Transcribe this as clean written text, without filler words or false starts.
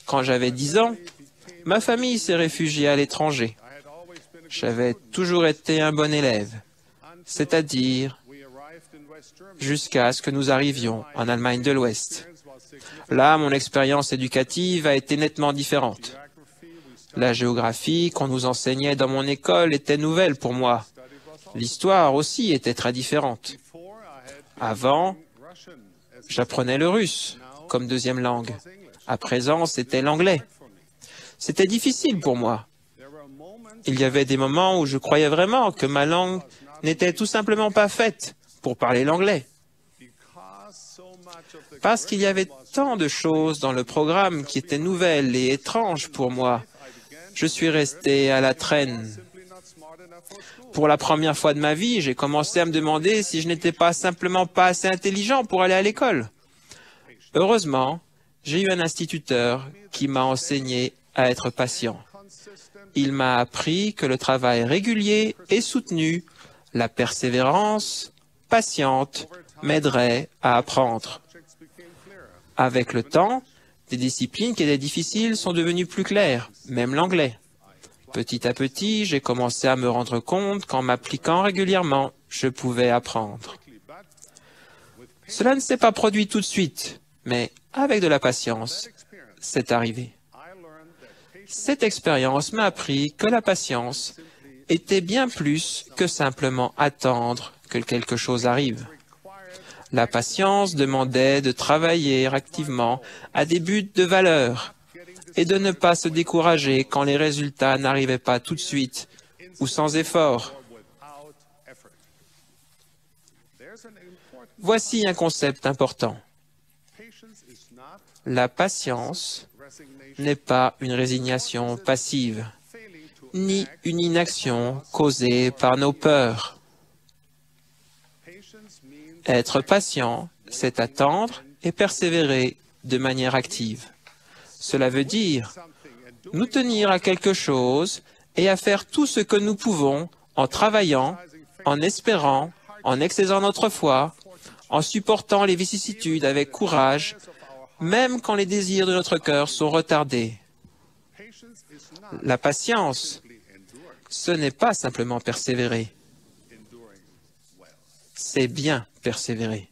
Quand j'avais 10 ans, ma famille s'est réfugiée à l'étranger. J'avais toujours été un bon élève, c'est-à-dire jusqu'à ce que nous arrivions en Allemagne de l'Ouest. Là, mon expérience éducative a été nettement différente. La géographie qu'on nous enseignait dans mon école était nouvelle pour moi. L'histoire aussi était très différente. Avant, j'apprenais le russe comme deuxième langue. À présent, c'était l'anglais. C'était difficile pour moi. Il y avait des moments où je croyais vraiment que ma langue n'était tout simplement pas faite pour parler l'anglais. Parce qu'il y avait tant de choses dans le programme qui étaient nouvelles et étranges pour moi, je suis resté à la traîne. Pour la première fois de ma vie, j'ai commencé à me demander si je n'étais pas simplement pas assez intelligent pour aller à l'école. Heureusement, j'ai eu un instituteur qui m'a enseigné à être patient. Il m'a appris que le travail régulier et soutenu, la persévérance patiente m'aiderait à apprendre. Avec le temps, des disciplines qui étaient difficiles sont devenues plus claires, même l'anglais. Petit à petit, j'ai commencé à me rendre compte qu'en m'appliquant régulièrement, je pouvais apprendre. Cela ne s'est pas produit tout de suite, mais avec de la patience, c'est arrivé. Cette expérience m'a appris que la patience était bien plus que simplement attendre que quelque chose arrive. La patience demandait de travailler activement à des buts de valeur et de ne pas se décourager quand les résultats n'arrivaient pas tout de suite ou sans effort. Voici un concept important. La patience n'est pas une résignation passive, ni une inaction causée par nos peurs. Être patient, c'est attendre et persévérer de manière active. Cela veut dire nous tenir à quelque chose et à faire tout ce que nous pouvons en travaillant, en espérant, en exerçant notre foi, en supportant les vicissitudes avec courage, même quand les désirs de notre cœur sont retardés. La patience, ce n'est pas simplement persévérer, c'est bien persévérer.